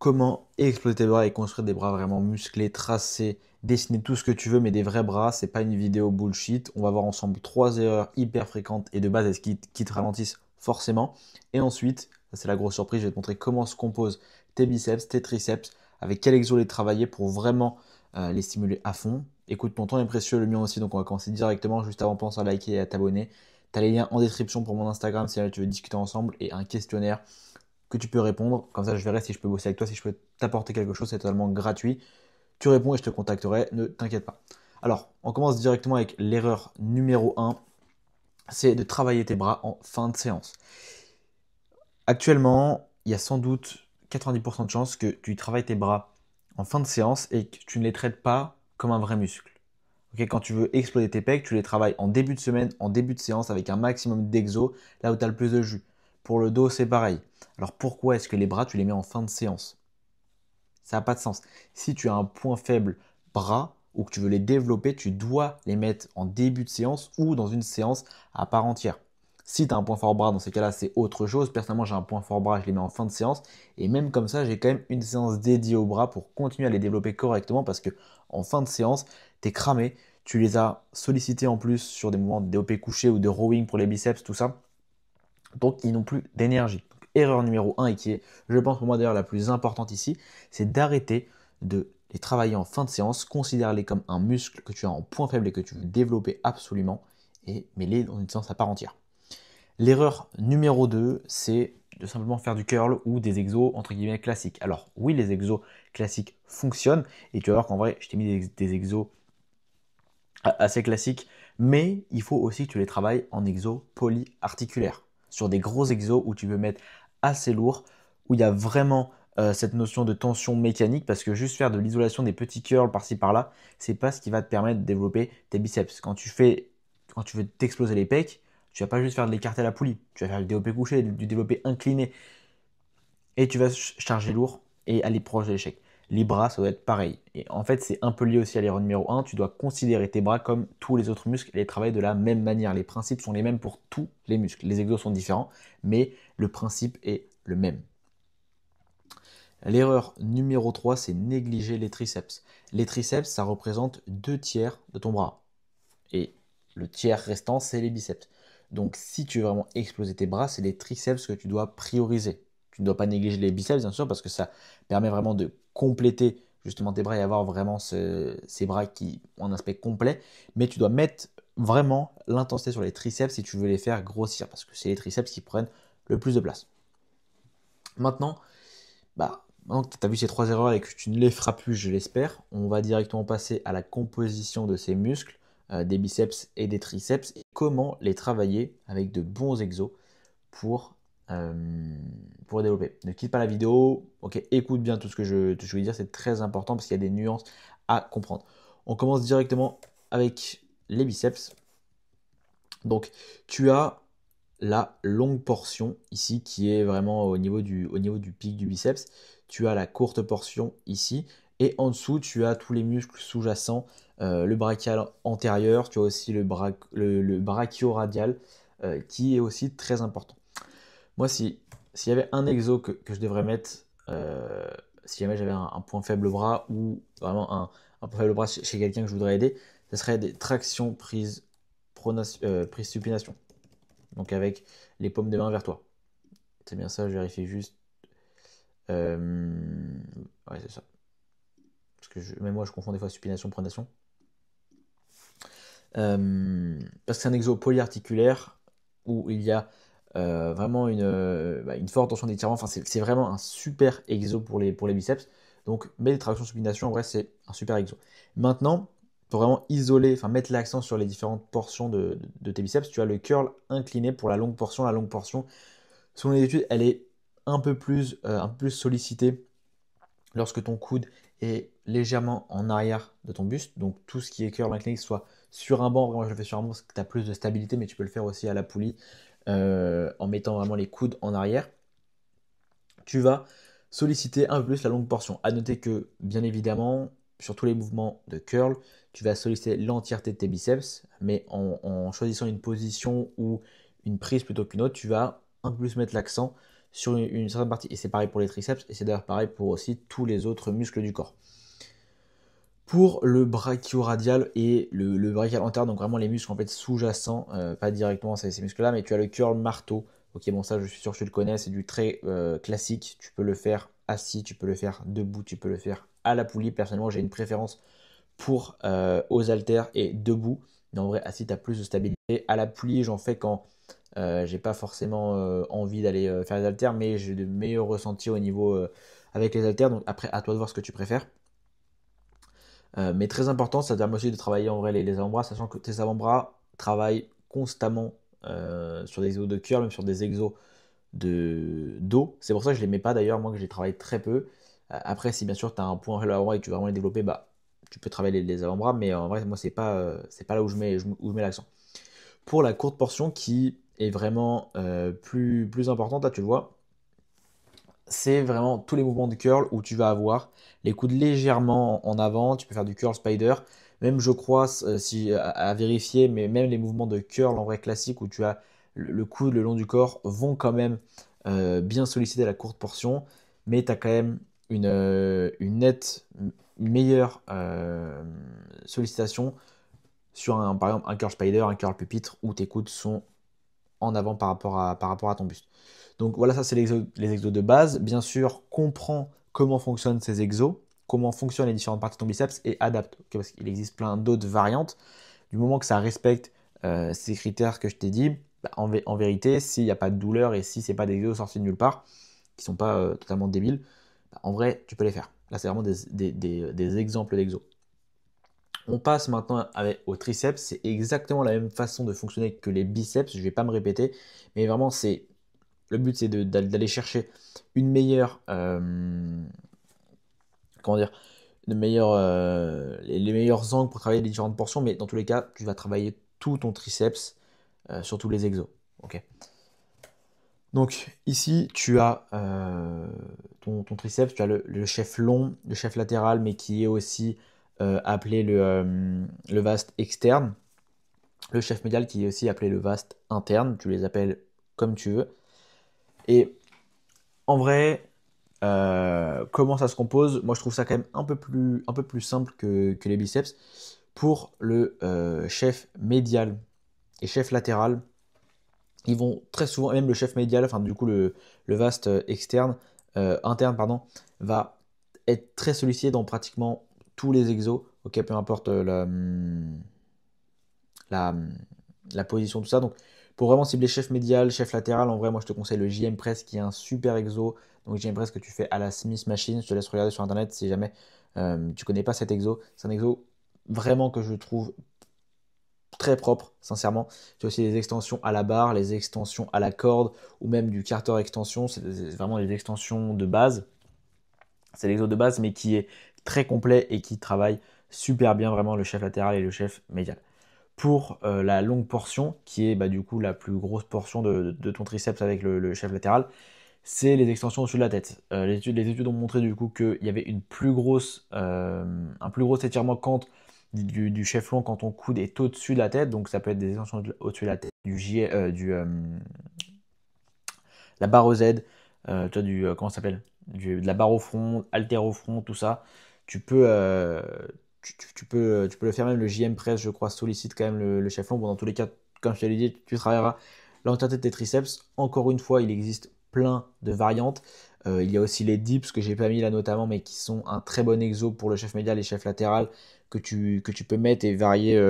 Comment exploser tes bras et construire des bras vraiment musclés, tracés, dessiner tout ce que tu veux, mais des vrais bras. C'est pas une vidéo bullshit. On va voir ensemble trois erreurs hyper fréquentes et de base qui te ralentissent forcément. Et ensuite, ça c'est la grosse surprise, je vais te montrer comment se composent tes biceps, tes triceps, avec quel exo les travailler pour vraiment les stimuler à fond. Écoute, ton temps est précieux, le mien aussi, donc on va commencer directement. Juste avant, pense à liker et à t'abonner. Tu as les liens en description pour mon Instagram si tu veux discuter ensemble et un questionnaire que tu peux répondre. Comme ça, je verrai si je peux bosser avec toi, si je peux t'apporter quelque chose. C'est totalement gratuit. Tu réponds et je te contacterai. Ne t'inquiète pas. Alors, on commence directement avec l'erreur numéro 1. C'est de travailler tes bras en fin de séance. Actuellement, il y a sans doute 90% de chances que tu travailles tes bras en fin de séance et que tu ne les traites pas comme un vrai muscle. Okay, quand tu veux exploser tes pecs, tu les travailles en début de semaine, en début de séance avec un maximum d'exo, là où tu as le plus de jus. Pour le dos, c'est pareil. Alors pourquoi est-ce que les bras, tu les mets en fin de séance? Ça n'a pas de sens. Si tu as un point faible bras ou que tu veux les développer, tu dois les mettre en début de séance ou dans une séance à part entière. Si tu as un point fort bras, dans ces cas-là, c'est autre chose. Personnellement, j'ai un point fort bras, je les mets en fin de séance. Et même comme ça, j'ai quand même une séance dédiée aux bras pour continuer à les développer correctement parce que en fin de séance, tu es cramé. Tu les as sollicités en plus sur des mouvements de développé couché ou de rowing pour les biceps, tout ça. Donc, ils n'ont plus d'énergie. Erreur numéro 1 et qui est, je pense pour moi d'ailleurs la plus importante ici, c'est d'arrêter de les travailler en fin de séance, considère-les comme un muscle que tu as en point faible et que tu veux développer absolument et mets-les dans une séance à part entière. L'erreur numéro 2, c'est de simplement faire du curl ou des exos entre guillemets classiques. Alors oui, les exos classiques fonctionnent et tu vas voir qu'en vrai, je t'ai mis des exos assez classiques, mais il faut aussi que tu les travailles en exos polyarticulaires, sur des gros exos où tu peux mettre assez lourd, où il y a vraiment cette notion de tension mécanique, parce que juste faire de l'isolation des petits curls par-ci par-là, c'est pas ce qui va te permettre de développer tes biceps. Quand tu veux t'exploser les pecs, tu vas pas juste faire de l'écarté à la poulie, tu vas faire du développé couché, du développé incliné, et tu vas charger lourd et aller proche de l'échec. Les bras, ça doit être pareil. Et en fait, c'est un peu lié aussi à l'erreur numéro 1. Tu dois considérer tes bras comme tous les autres muscles et les travailler de la même manière. Les principes sont les mêmes pour tous les muscles. Les exos sont différents, mais le principe est le même. L'erreur numéro 3, c'est négliger les triceps. Les triceps, ça représente 2 tiers de ton bras. Et le tiers restant, c'est les biceps. Donc, si tu veux vraiment exploser tes bras, c'est les triceps que tu dois prioriser. Tu ne dois pas négliger les biceps, bien sûr, parce que ça permet vraiment de compléter justement tes bras et avoir vraiment ces bras qui ont un aspect complet. Mais tu dois mettre vraiment l'intensité sur les triceps si tu veux les faire grossir, parce que c'est les triceps qui prennent le plus de place. Maintenant que tu as vu ces trois erreurs et que tu ne les feras plus, je l'espère, on va directement passer à la composition de ces muscles, des biceps et des triceps, et comment les travailler avec de bons exos pour, euh, pour les développer. Ne quitte pas la vidéo, ok, écoute bien tout ce que je vais dire, c'est très important parce qu'il y a des nuances à comprendre. On commence directement avec les biceps. Donc, tu as la longue portion ici qui est vraiment au niveau du pic du biceps. Tu as la courte portion ici. Et en dessous, tu as tous les muscles sous-jacents, le brachial antérieur, tu as aussi le brachio-radial qui est aussi très important. Moi, s'il y avait un exo que je devrais mettre, si jamais j'avais un point faible bras ou vraiment un point faible bras chez quelqu'un que je voudrais aider, ce serait des tractions prise supination. Donc avec les paumes de main vers toi. C'est bien ça, je vérifie juste. Ouais, c'est ça. Parce que même moi, je confonds des fois supination, pronation. Parce que c'est un exo polyarticulaire où il y a vraiment une forte tension d'étirement. Enfin, c'est vraiment un super exo pour les biceps. Donc, mais les tractions supination, en vrai, c'est un super exo. Maintenant, pour vraiment isoler, enfin mettre l'accent sur les différentes portions de tes biceps, tu as le curl incliné pour la longue portion. La longue portion, selon les études, elle est un peu plus sollicitée lorsque ton coude est légèrement en arrière de ton buste. Donc tout ce qui est curl incliné, que ce soit sur un banc, vraiment je le fais sur un banc parce que tu as plus de stabilité, mais tu peux le faire aussi à la poulie en mettant vraiment les coudes en arrière. Tu vas solliciter un peu plus la longue portion. À noter que, bien évidemment, sur tous les mouvements de curl, tu vas solliciter l'entièreté de tes biceps, mais en choisissant une position ou une prise plutôt qu'une autre, tu vas un peu plus mettre l'accent sur une certaine partie. Et c'est pareil pour les triceps, et c'est d'ailleurs pareil pour aussi tous les autres muscles du corps. Pour le brachioradial et le brachial antérieur, donc vraiment les muscles en fait sous-jacents, pas directement ces muscles-là, mais tu as le curl marteau. Ok, bon ça je suis sûr que tu le connais, c'est du très classique. Tu peux le faire assis, tu peux le faire debout, tu peux le faire à la poulie. Personnellement, j'ai une préférence pour aux haltères et debout. Mais en vrai, assis, tu as plus de stabilité. À la poulie, j'en fais quand j'ai pas forcément envie d'aller faire les haltères, mais j'ai de meilleurs ressentis au niveau avec les haltères. Donc après, à toi de voir ce que tu préfères. Mais très important, ça permet aussi de travailler en vrai les avant-bras, sachant que tes avant-bras travaillent constamment sur des exos de curl, même sur des exos dos. C'est pour ça que je les mets pas d'ailleurs, moi que je les travaille très peu. Après, si bien sûr tu as un point faible à l'avant et que tu veux vraiment les développer, bah tu peux travailler les avant-bras, mais en vrai, moi c'est pas là où où je mets l'accent. Pour la courte portion qui est vraiment plus importante, là tu le vois, c'est vraiment tous les mouvements de curl où tu vas avoir les coudes légèrement en avant. Tu peux faire du curl spider. Même, je crois, si, à vérifier, mais même les mouvements de curl en vrai classique où tu as le coude le long du corps vont quand même bien solliciter la courte portion. Mais tu as quand même une nette meilleure sollicitation sur par exemple un curl spider, un curl pupitre où tes coudes sont en avant par rapport à ton buste. Donc voilà, ça c'est les exos de base. Bien sûr, comprends comment fonctionnent ces exos, comment fonctionnent les différentes parties de ton biceps et adapte. Okay, parce qu'il existe plein d'autres variantes. Du moment que ça respecte ces critères que je t'ai dit, bah, en vérité, s'il n'y a pas de douleur et si ce n'est pas des exos sortis de nulle part, qui ne sont pas totalement débiles, bah, en vrai, tu peux les faire. Là, c'est vraiment des exemples d'exos. On passe maintenant au triceps. C'est exactement la même façon de fonctionner que les biceps. Je ne vais pas me répéter, mais vraiment, le but, c'est d'aller chercher une meilleure, comment dire, les meilleurs angles pour travailler les différentes portions. Mais dans tous les cas, tu vas travailler tout ton triceps sur tous les exos. Ok. Donc ici, tu as ton triceps, tu as le chef long, le chef latéral, mais qui est aussi appelé le vaste externe. Le chef médial qui est aussi appelé le vaste interne. Tu les appelles comme tu veux. Et en vrai, comment ça se compose? Moi, je trouve ça quand même un peu plus simple que les biceps. Pour le chef médial et chef latéral, ils vont très souvent, même le chef médial, enfin du coup le vaste interne, pardon, va être très sollicité dans pratiquement tous les exos. Ok, peu importe la, la position, tout ça. Donc, pour vraiment cibler chef médial, chef latéral, en vrai, moi je te conseille le JM Press qui est un super exo. Donc, JM Press que tu fais à la Smith Machine. Je te laisse regarder sur internet si jamais tu connais pas cet exo. C'est un exo vraiment que je trouve très propre, sincèrement. Tu as aussi les extensions à la barre, les extensions à la corde ou même du carter extension. C'est vraiment des extensions de base. C'est l'exo de base, mais qui est très complet et qui travaille super bien vraiment le chef latéral et le chef médial. Pour la longue portion, qui est bah, du coup la plus grosse portion de ton triceps avec le chef latéral, c'est les extensions au-dessus de la tête. Les études ont montré du coup qu'il y avait un plus gros étirement quand du chef long quand ton coude est au-dessus de la tête. Donc ça peut être des extensions au-dessus de la tête, la barre au Z, tu vois, comment ça s'appelle? De la barre au front, haltère au front, tout ça. Tu peux, tu peux le faire même. Le JM Press, je crois, sollicite quand même le chef long. Bon, dans tous les cas, comme je te l'ai dit, tu travailleras l'entièreté de tes triceps. Encore une fois, il existe plein de variantes. Il y a aussi les dips que j'ai pas mis là notamment, mais qui sont un très bon exo pour le chef médial et chef latéral que tu peux mettre et varier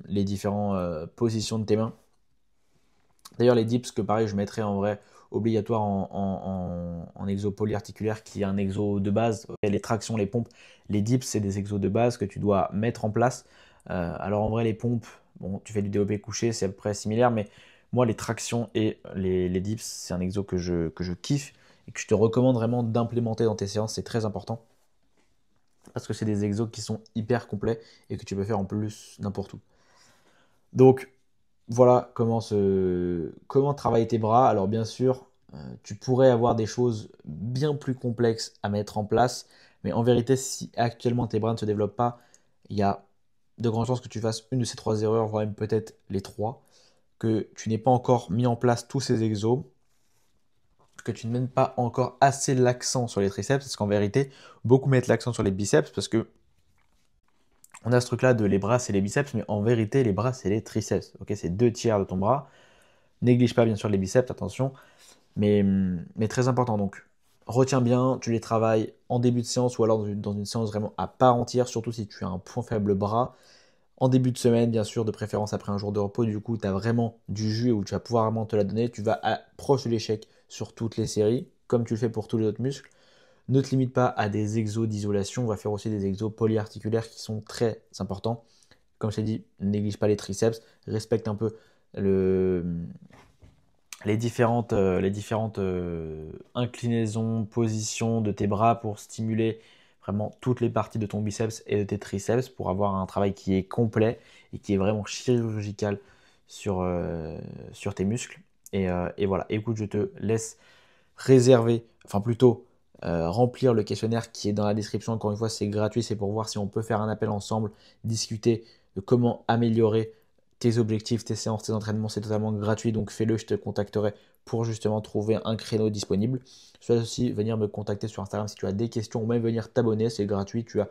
les différentes positions de tes mains. D'ailleurs, les dips, que pareil, je mettrais en vrai obligatoire en exo polyarticulaire, qui est un exo de base. Les tractions, les pompes, les dips, c'est des exos de base que tu dois mettre en place. Alors en vrai, les pompes, bon, tu fais du développé couché, c'est à peu près similaire, mais moi, les tractions et les dips, c'est un exo que je kiffe et que je te recommande vraiment d'implémenter dans tes séances. C'est très important parce que c'est des exos qui sont hyper complets et que tu peux faire en plus n'importe où. Donc, voilà comment travailler tes bras. Alors bien sûr, tu pourrais avoir des choses bien plus complexes à mettre en place, mais en vérité, si actuellement tes bras ne se développent pas, il y a de grandes chances que tu fasses une de ces trois erreurs, voire même peut-être les trois, que tu n'aies pas encore mis en place tous ces exos que tu ne mets pas encore assez l'accent sur les triceps, parce qu'en vérité, beaucoup mettent l'accent sur les biceps, parce que on a ce truc là de les bras c'est les biceps, mais en vérité les bras c'est les triceps. Ok, c'est 2 tiers de ton bras. Néglige pas bien sûr les biceps, attention, mais très important. Donc retiens bien, tu les travailles en début de séance ou alors dans une séance vraiment à part entière, surtout si tu as un point faible bras. En début de semaine, bien sûr, de préférence après un jour de repos, du coup, tu as vraiment du jus où tu vas pouvoir vraiment te la donner. Tu vas proche de l'échec sur toutes les séries, comme tu le fais pour tous les autres muscles. Ne te limite pas à des exos d'isolation, on va faire aussi des exos polyarticulaires qui sont très importants. Comme je t'ai dit, ne néglige pas les triceps, respecte un peu le, les différentes inclinaisons, positions de tes bras pour stimuler vraiment toutes les parties de ton biceps et de tes triceps pour avoir un travail qui est complet et qui est vraiment chirurgical sur tes muscles. Et voilà, écoute, je te laisse réserver, enfin plutôt remplir le questionnaire qui est dans la description. Encore une fois, c'est gratuit, c'est pour voir si on peut faire un appel ensemble, discuter de comment améliorer tes objectifs, tes séances, tes entraînements. C'est totalement gratuit, donc fais-le, je te contacterai pour justement trouver un créneau disponible. Tu vas aussi venir me contacter sur Instagram si tu as des questions ou même venir t'abonner, c'est gratuit. Tu as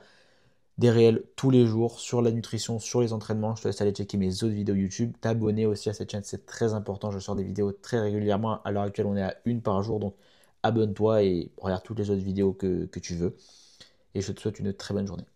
des réels tous les jours sur la nutrition, sur les entraînements. Je te laisse aller checker mes autres vidéos YouTube. T'abonner aussi à cette chaîne, c'est très important. Je sors des vidéos très régulièrement. À l'heure actuelle, on est à une par jour. Donc abonne-toi et regarde toutes les autres vidéos que tu veux. Et je te souhaite une très bonne journée.